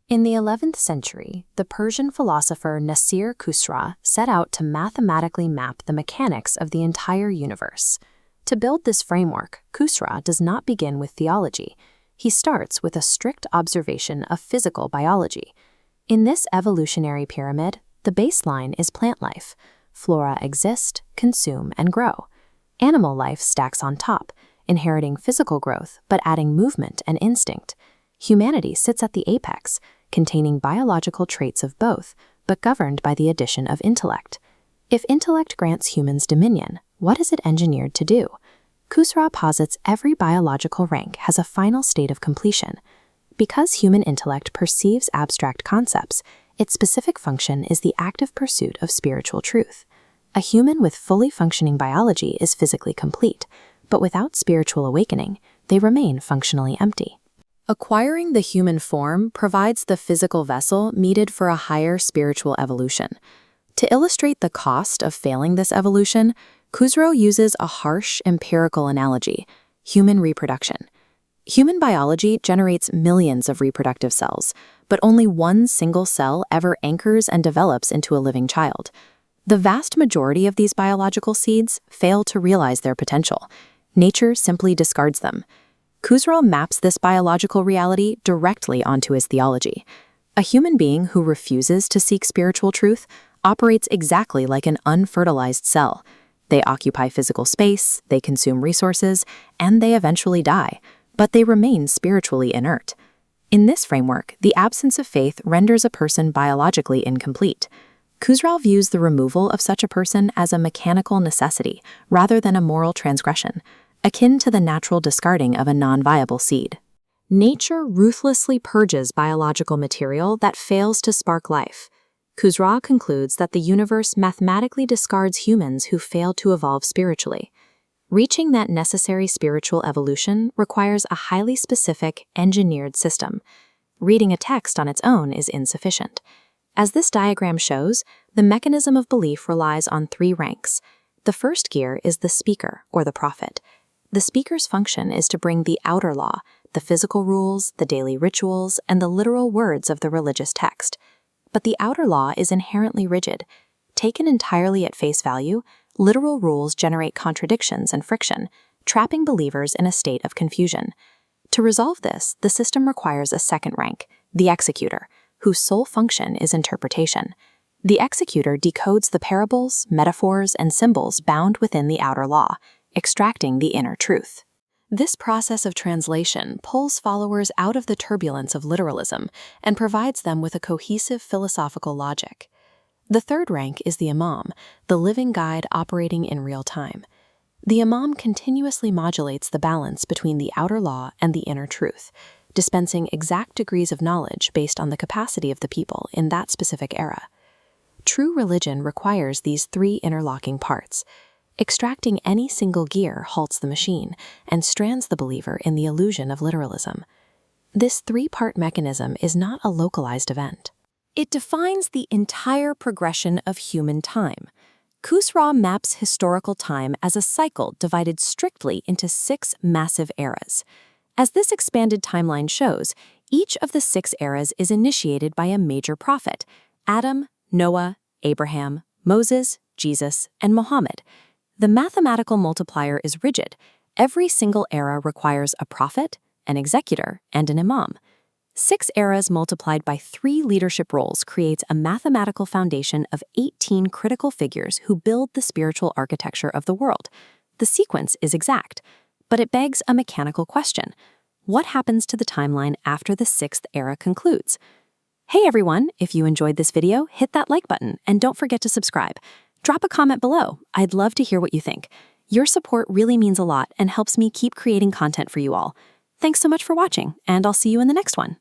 In the 11th century, the Persian philosopher Nasir Khusraw set out to mathematically map the mechanics of the entire universe. To build this framework, Khusraw does not begin with theology. He starts with a strict observation of physical biology. In this evolutionary pyramid, the baseline is plant life. Flora exist, consume, and grow. Animal life stacks on top, inheriting physical growth but adding movement and instinct. Humanity sits at the apex, containing biological traits of both, but governed by the addition of intellect. If intellect grants humans dominion, what is it engineered to do? Khusraw posits every biological rank has a final state of completion. Because human intellect perceives abstract concepts, its specific function is the active pursuit of spiritual truth. A human with fully functioning biology is physically complete, but without spiritual awakening, they remain functionally empty. Acquiring the human form provides the physical vessel needed for a higher spiritual evolution. To illustrate the cost of failing this evolution, Khusraw uses a harsh empirical analogy: human reproduction. Human biology generates millions of reproductive cells, but only one single cell ever anchors and develops into a living child. The vast majority of these biological seeds fail to realize their potential. Nature simply discards them. Khusraw maps this biological reality directly onto his theology. A human being who refuses to seek spiritual truth operates exactly like an unfertilized cell. They occupy physical space, they consume resources, and they eventually die, but they remain spiritually inert. In this framework, the absence of faith renders a person biologically incomplete. Khusraw views the removal of such a person as a mechanical necessity rather than a moral transgression, akin to the natural discarding of a non-viable seed. Nature ruthlessly purges biological material that fails to spark life. Khusraw concludes that the universe mathematically discards humans who fail to evolve spiritually. Reaching that necessary spiritual evolution requires a highly specific, engineered system. Reading a text on its own is insufficient. As this diagram shows, the mechanism of belief relies on three ranks. The first gear is the speaker, or the prophet. The speaker's function is to bring the outer law, the physical rules, the daily rituals, and the literal words of the religious text. But the outer law is inherently rigid. Taken entirely at face value, literal rules generate contradictions and friction, trapping believers in a state of confusion. To resolve this, the system requires a second rank, the executor, whose sole function is interpretation. The executor decodes the parables, metaphors, and symbols bound within the outer law, extracting the inner truth. This process of translation pulls followers out of the turbulence of literalism and provides them with a cohesive philosophical logic. The third rank is the imam, the living guide operating in real time. The imam continuously modulates the balance between the outer law and the inner truth, dispensing exact degrees of knowledge based on the capacity of the people in that specific era. True religion requires these three interlocking parts. Extracting any single gear halts the machine and strands the believer in the illusion of literalism. This three-part mechanism is not a localized event. It defines the entire progression of human time. Khusraw maps historical time as a cycle divided strictly into 6 massive eras. As this expanded timeline shows, each of the 6 eras is initiated by a major prophet: Adam, Noah, Abraham, Moses, Jesus, and Muhammad. The mathematical multiplier is rigid. Every single era requires a prophet, an executor, and an imam. 6 eras multiplied by 3 leadership roles creates a mathematical foundation of 18 critical figures who build the spiritual architecture of the world. The sequence is exact, but it begs a mechanical question. What happens to the timeline after the 6th era concludes? Hey everyone, if you enjoyed this video, hit that like button and don't forget to subscribe. Drop a comment below. I'd love to hear what you think. Your support really means a lot and helps me keep creating content for you all. Thanks so much for watching, and I'll see you in the next one.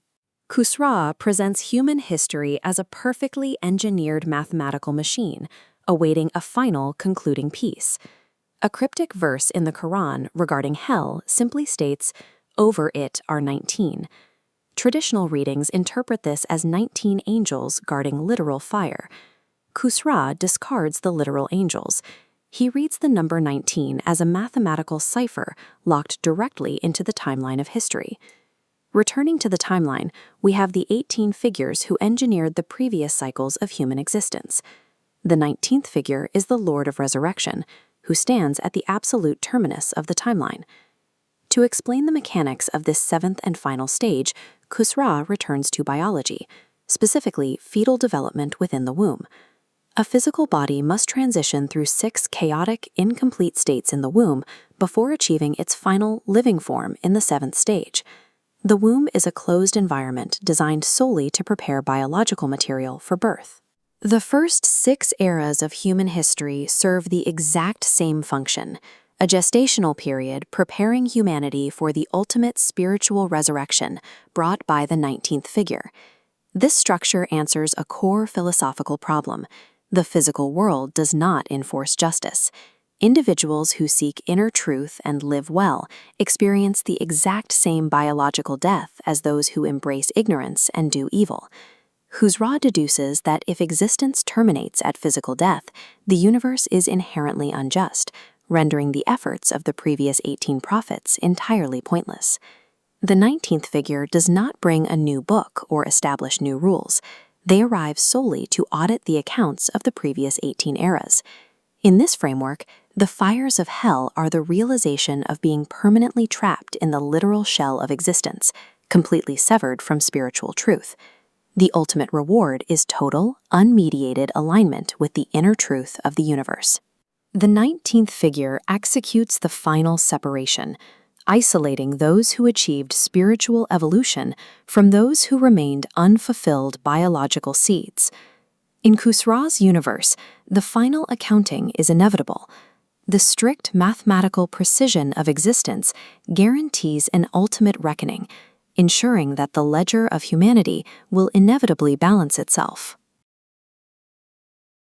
Khusraw presents human history as a perfectly engineered mathematical machine, awaiting a final concluding piece. A cryptic verse in the Quran regarding hell simply states, "Over it are 19. Traditional readings interpret this as 19 angels guarding literal fire. Khusraw discards the literal angels. He reads the number 19 as a mathematical cipher locked directly into the timeline of history. Returning to the timeline, we have the 18 figures who engineered the previous cycles of human existence. The 19th figure is the Lord of Resurrection, who stands at the absolute terminus of the timeline. To explain the mechanics of this seventh and final stage, Khusraw returns to biology, specifically fetal development within the womb. A physical body must transition through 6 chaotic, incomplete states in the womb before achieving its final living form in the 7th stage. The womb is a closed environment designed solely to prepare biological material for birth. The first 6 eras of human history serve the exact same function, a gestational period preparing humanity for the ultimate spiritual resurrection brought by the 19th figure. This structure answers a core philosophical problem. The physical world does not enforce justice. Individuals who seek inner truth and live well experience the exact same biological death as those who embrace ignorance and do evil. Khusraw deduces that if existence terminates at physical death, the universe is inherently unjust, rendering the efforts of the previous 18 prophets entirely pointless. The 19th figure does not bring a new book or establish new rules. They arrive solely to audit the accounts of the previous 18 eras. In this framework, the fires of hell are the realization of being permanently trapped in the literal shell of existence, completely severed from spiritual truth. The ultimate reward is total, unmediated alignment with the inner truth of the universe. The 19th figure executes the final separation, isolating those who achieved spiritual evolution from those who remained unfulfilled biological seeds. In Khusraw's universe, the final accounting is inevitable. The strict mathematical precision of existence guarantees an ultimate reckoning, ensuring that the ledger of humanity will inevitably balance itself.